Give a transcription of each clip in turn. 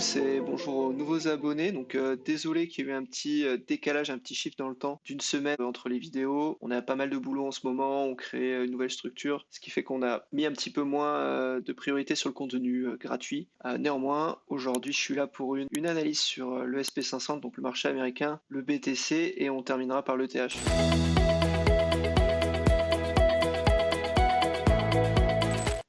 tous et bonjour aux nouveaux abonnés. Désolé qu'il y ait eu un petit décalage, un petit shift dans le temps d'une semaine entre les vidéos. On a pas mal de boulot en ce moment, on crée une nouvelle structure, ce qui fait qu'on a mis un petit peu moins de priorité sur le contenu gratuit. Néanmoins, aujourd'hui, je suis là pour une analyse sur le SP500, donc le marché américain, le BTC, et on terminera par le TH.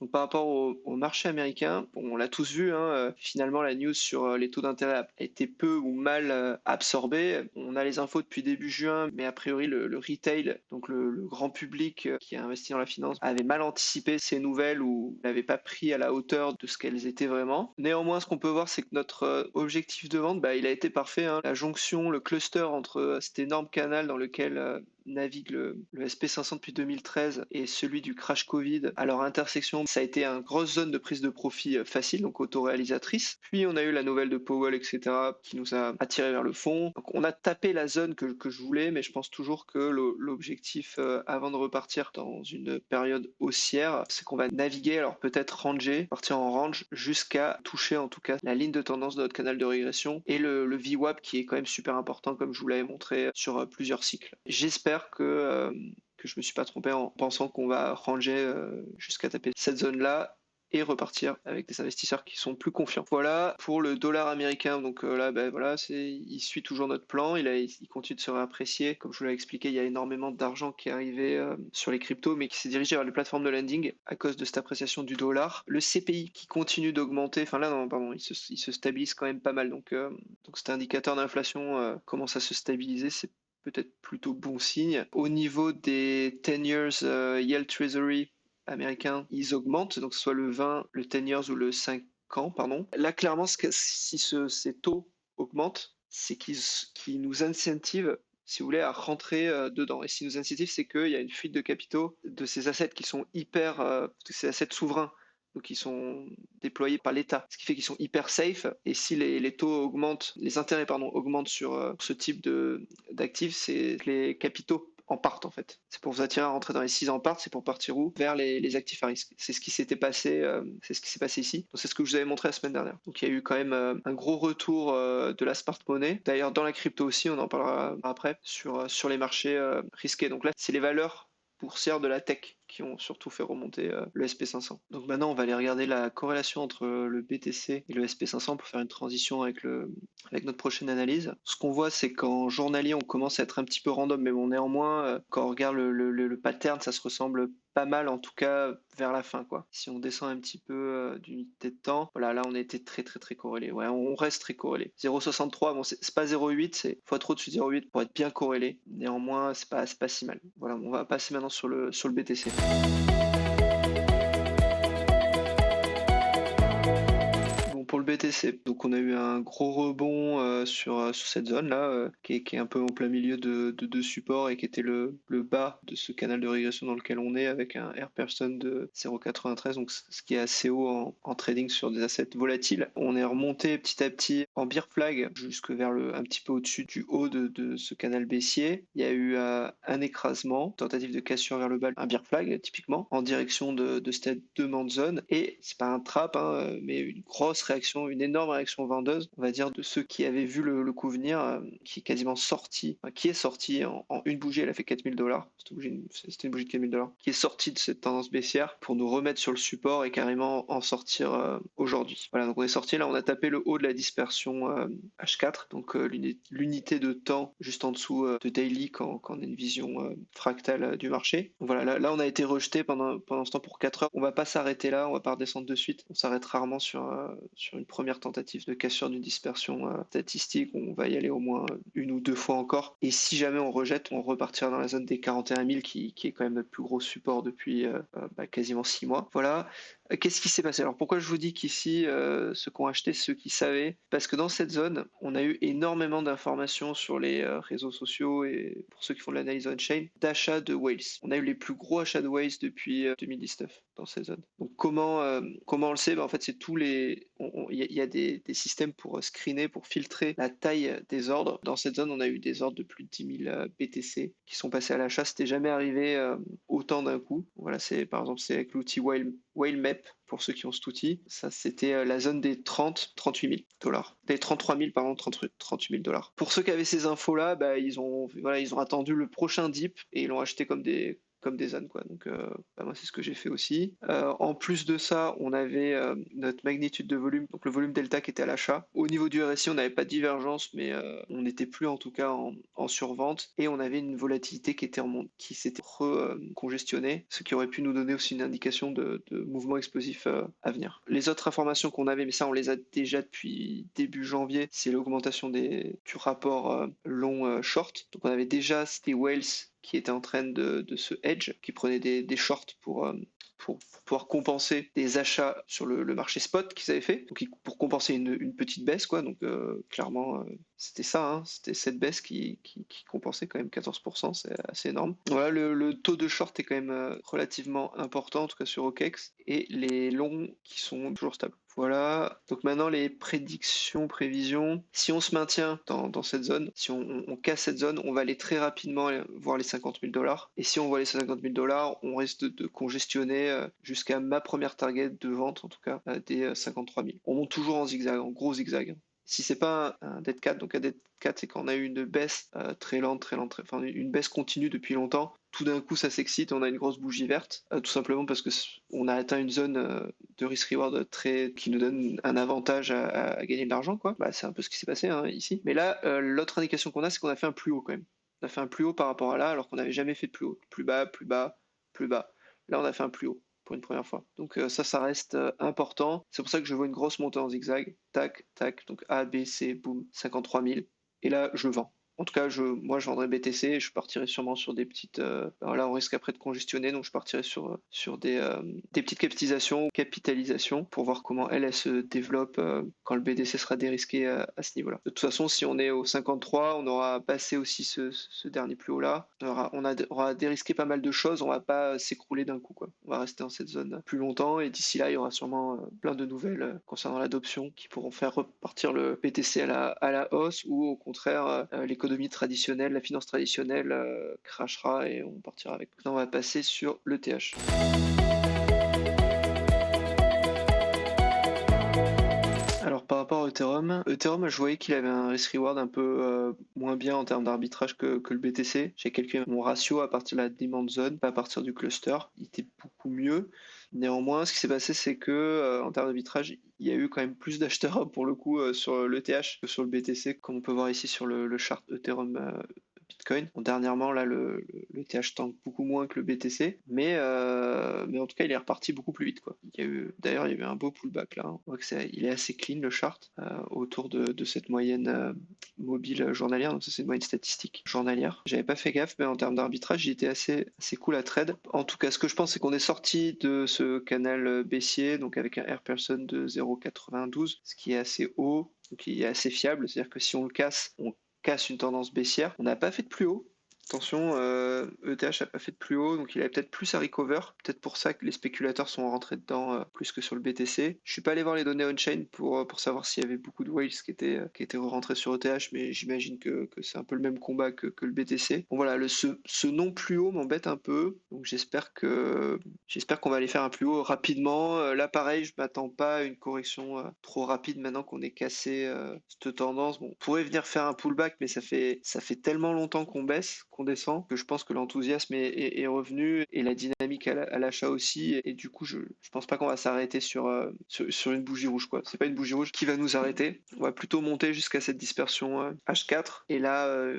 Donc, par rapport au marché américain, bon, on l'a tous vu, hein, finalement la news sur les taux d'intérêt a été peu ou mal absorbée. On a les infos depuis début juin, mais a priori le retail, donc le grand public qui a investi dans la finance, avait mal anticipé ces nouvelles ou n'avait pas pris à la hauteur de ce qu'elles étaient vraiment. Néanmoins, ce qu'on peut voir, c'est que notre objectif de vente, il a été parfait, hein. La jonction, le cluster entre cet énorme canal dans lequel navigue le SP500 depuis 2013 et celui du crash Covid à leur intersection, ça a été une grosse zone de prise de profit facile, donc autoréalisatrice. Puis on a eu la nouvelle de Powell, etc., qui nous a attiré vers le fond. Donc on a tapé la zone que je voulais, mais je pense toujours que l'objectif avant de repartir dans une période haussière, c'est qu'on va naviguer, alors peut-être ranger, partir en range jusqu'à toucher en tout cas la ligne de tendance de notre canal de régression et le VWAP qui est quand même super important comme je vous l'avais montré sur plusieurs cycles. J'espère que je me suis pas trompé en pensant qu'on va ranger jusqu'à taper cette zone-là et repartir avec des investisseurs qui sont plus confiants. Voilà pour le dollar américain. Donc là, voilà, il suit toujours notre plan. Il continue de se réapprécier. Comme je vous l'ai expliqué, il y a énormément d'argent qui est arrivé sur les cryptos, mais qui s'est dirigé vers les plateformes de lending à cause de cette appréciation du dollar. Le CPI qui continue d'augmenter. Enfin là, non, pardon, il se stabilise quand même pas mal. Donc cet indicateur d'inflation commence à se stabiliser. C'est peut-être plutôt bon signe. Au niveau des 10 years Yield Treasury américains, ils augmentent, donc que ce soit le 20, le 10 years ou le 5 ans, pardon. Là, clairement, si ces taux augmentent, c'est qu'ils nous incentivent, si vous voulez, à rentrer dedans. Et si nous incentivent, c'est qu'il y a une fuite de capitaux de ces assets qui sont ces assets souverains, donc ils sont déployés par l'État, ce qui fait qu'ils sont hyper safe. Et si les taux augmentent, les intérêts pardon augmentent sur ce type d'actifs, c'est que les capitaux en partent en fait. C'est pour vous attirer à rentrer dans les 6 en partent, c'est pour partir où? Vers les actifs à risque. C'est ce qui s'était passé, c'est ce qui s'est passé ici. Donc c'est ce que je vous avais montré la semaine dernière. Donc il y a eu quand même un gros retour de la smart money. D'ailleurs dans la crypto aussi, on en parlera après sur les marchés risqués. Donc là c'est les valeurs boursières de la tech qui ont surtout fait remonter le SP500. Donc maintenant, on va aller regarder la corrélation entre le BTC et le SP500 pour faire une transition avec notre prochaine analyse. Ce qu'on voit, c'est qu'en journalier, on commence à être un petit peu random, mais bon, néanmoins, quand on regarde le pattern, ça se ressemble pas mal, en tout cas vers la fin, quoi. Si on descend un petit peu d'unité de temps, voilà, là on était très très très corrélé. Ouais, on reste très corrélé. 0,63, bon, c'est pas 0,8, c'est fois trop dessus de 0,8 pour être bien corrélé. Néanmoins, c'est pas si mal. Voilà, on va passer maintenant sur le BTC. Bon, pour le BTC, donc on a eu un gros rebond sur cette zone-là, qui est un peu en plein milieu de deux supports et qui était le bas de ce canal de régression dans lequel on est avec un R person de 0,93, donc ce qui est assez haut en trading sur des assets volatiles. On est remonté petit à petit en bear flag jusque vers un petit peu au-dessus du haut de ce canal baissier. Il y a eu un écrasement, tentative de cassure vers le bas, un bear flag typiquement, en direction de cette demande zone. Et c'est pas un trap, hein, mais une grosse réaction, une énorme réaction vendeuse, on va dire, de ceux qui avaient vu le coup venir, qui est quasiment sorti, enfin, qui est sorti en une bougie, elle a fait $4 000. C'était une bougie de $4 000, qui est sortie de cette tendance baissière pour nous remettre sur le support et carrément en sortir aujourd'hui. Voilà, donc on est sorti là, on a tapé le haut de la dispersion H4, donc l'unité de temps juste en dessous de daily quand on a une vision fractale du marché. Donc voilà, là on a été rejeté pendant ce temps pour 4 heures. On va pas s'arrêter là, on va pas redescendre de suite. On s'arrête rarement sur une première tentative de cassure d'une dispersion statistique. On va y aller au moins une ou deux fois encore. Et si jamais on rejette, on repartira dans la zone des 41 000 qui est quand même notre plus gros support depuis quasiment 6 mois. Voilà. Qu'est-ce qui s'est passé? Alors pourquoi je vous dis qu'ici, ceux qui ont acheté, ceux qui savaient? Parce que dans cette zone, on a eu énormément d'informations sur les réseaux sociaux et pour ceux qui font de l'analyse on-chain, d'achats de whales. On a eu les plus gros achats de whales depuis 2019 dans cette zone. Donc comment on le sait? En fait, c'est il y a des systèmes pour screener, pour filtrer la taille des ordres. Dans cette zone, on a eu des ordres de plus de 10 000 BTC qui sont passés à l'achat. C'était jamais arrivé autant d'un coup. Voilà, par exemple, c'est avec l'outil Whale Whale Map, pour ceux qui ont cet outil. Ça, c'était la zone des 38 000 dollars. Des 33 000, pardon, 38 000 dollars. Pour ceux qui avaient ces infos-là, bah, ils ont attendu le prochain dip et ils l'ont acheté comme des ânes, quoi. Donc bah, moi c'est ce que j'ai fait aussi. En plus de ça, on avait notre magnitude de volume, donc le volume delta qui était à l'achat. Au niveau du RSI, on n'avait pas de divergence, mais on n'était plus en tout cas en survente et on avait une volatilité qui s'était recongestionnée, ce qui aurait pu nous donner aussi une indication de mouvement explosif à venir. Les autres informations qu'on avait, mais ça on les a déjà depuis début janvier, c'est l'augmentation du rapport long short. Donc on avait déjà c'était Wales qui était en train de se hedge, qui prenait des shorts pour pouvoir compenser des achats sur le marché spot qu'ils avaient fait, donc pour compenser une petite baisse, quoi. Donc clairement, c'était ça, hein, c'était cette baisse qui compensait quand même 14%, c'est assez énorme. Voilà, le taux de short est quand même relativement important, en tout cas sur OKEx, et les longs qui sont toujours stables. Voilà, donc maintenant les prévisions. Si on se maintient dans cette zone, si on casse cette zone, on va aller très rapidement voir les 50 000 dollars. Et si on voit les 50 000 dollars, on risque de congestionner jusqu'à ma première target de vente, en tout cas, des 53 000. On monte toujours en zigzag, en gros zigzag. Si c'est pas un dead cat, donc un dead cat, c'est quand on a eu une baisse très lente, enfin une baisse continue depuis longtemps. Tout d'un coup, ça s'excite, on a une grosse bougie verte, tout simplement parce que on a atteint une zone de risk-reward qui nous donne un avantage à gagner de l'argent, quoi. Bah, c'est un peu ce qui s'est passé hein, ici. Mais là, l'autre indication qu'on a, c'est qu'on a fait un plus haut quand même. On a fait un plus haut par rapport à là, alors qu'on n'avait jamais fait de plus haut. Plus bas, plus bas, plus bas. Là, on a fait un plus haut pour une première fois. Donc ça reste important. C'est pour ça que je vois une grosse montée en zigzag. Tac, tac. Donc A, B, C, boum, 53 000. Et là, je vends. En tout cas, moi, je vendrais BTC et je partirais sûrement sur des petites. Là, on risque après de congestionner, donc je partirais sur des petites capitalisations ou capitalisations pour voir comment elle se développe quand le BTC sera dérisqué à ce niveau-là. De toute façon, si on est au 53, on aura passé aussi ce dernier plus haut-là. On aura dérisqué pas mal de choses, on va pas s'écrouler d'un coup, quoi. On va rester dans cette zone plus longtemps et d'ici là, il y aura sûrement plein de nouvelles concernant l'adoption qui pourront faire repartir le BTC à la hausse ou au contraire, l'économie traditionnelle, la finance traditionnelle crashera et on partira avec. Maintenant, on va passer sur l'ETH. Alors par rapport à Ethereum, je voyais qu'il avait un risk reward un peu moins bien en termes d'arbitrage que le BTC. J'ai calculé mon ratio à partir de la demand zone, pas à partir du cluster. Il était beaucoup mieux. Néanmoins, ce qui s'est passé, c'est que en termes d'arbitrage, il y a eu quand même plus d'acheteurs pour le coup sur l'ETH que sur le BTC, comme on peut voir ici sur le chart Ethereum Bitcoin. Bon, dernièrement, là, le TH tank beaucoup moins que le BTC, mais en tout cas, il est reparti beaucoup plus vite, quoi. D'ailleurs, il y a eu un beau pullback là. On voit que il est assez clean le chart autour de cette moyenne mobile journalière. Donc ça, c'est une moyenne statistique journalière. J'avais pas fait gaffe, mais en termes d'arbitrage, il était assez cool à trade. En tout cas, ce que je pense, c'est qu'on est sorti de ce canal baissier, donc avec un R person de 0,92, ce qui est assez haut. Donc il est assez fiable, c'est-à-dire que si on le casse, on casse une tendance baissière. On n'a pas fait de plus haut. Attention, ETH n'a pas fait de plus haut, donc il avait peut-être plus à recover. Peut-être pour ça que les spéculateurs sont rentrés dedans plus que sur le BTC. Je suis pas allé voir les données on-chain pour savoir s'il y avait beaucoup de whales qui étaient rentrés sur ETH, mais j'imagine que c'est un peu le même combat que le BTC. Bon voilà, ce non plus haut m'embête un peu, donc j'espère qu'on va aller faire un plus haut rapidement. Là pareil, je m'attends pas à une correction trop rapide maintenant qu'on ait cassé cette tendance. Bon, on pourrait venir faire un pullback, mais ça fait tellement longtemps qu'on baisse, qu'on descend, que je pense que l'enthousiasme est revenu et la dynamique à l'achat aussi. Et du coup, je pense pas qu'on va s'arrêter sur une bougie rouge, quoi. C'est pas une bougie rouge qui va nous arrêter. On va plutôt monter jusqu'à cette dispersion H4 et là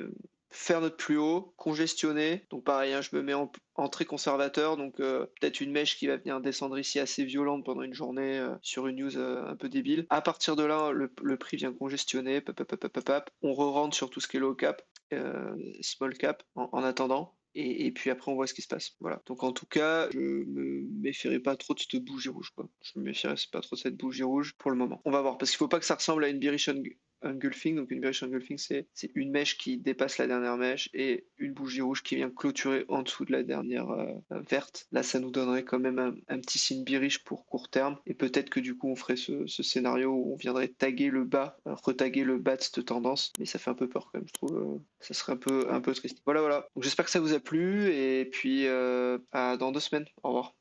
faire notre plus haut, congestionner. Donc pareil, hein, je me mets en très conservateur, donc peut-être une mèche qui va venir descendre ici assez violente pendant une journée sur une news un peu débile. À partir de là, le prix vient congestionner, on re-rentre sur tout ce qui est low cap, small cap en attendant. Et puis après on voit ce qui se passe. Voilà. Donc en tout cas, je me méfierai pas trop de cette bougie rouge, quoi. Je me méfierai pas trop de cette bougie rouge pour le moment. On va voir, parce qu'il faut pas que ça ressemble à une bearish engulfing. Donc une bearish engulfing, c'est une mèche qui dépasse la dernière mèche et une bougie rouge qui vient clôturer en dessous de la dernière verte. Là, ça nous donnerait quand même un petit signe bearish pour court terme. Et peut-être que du coup, on ferait ce scénario où on viendrait taguer le bas, retaguer le bas de cette tendance. Mais ça fait un peu peur quand même, je trouve. Ça serait un peu triste. Voilà. Donc j'espère que ça vous a plu et puis dans 2 semaines. Au revoir.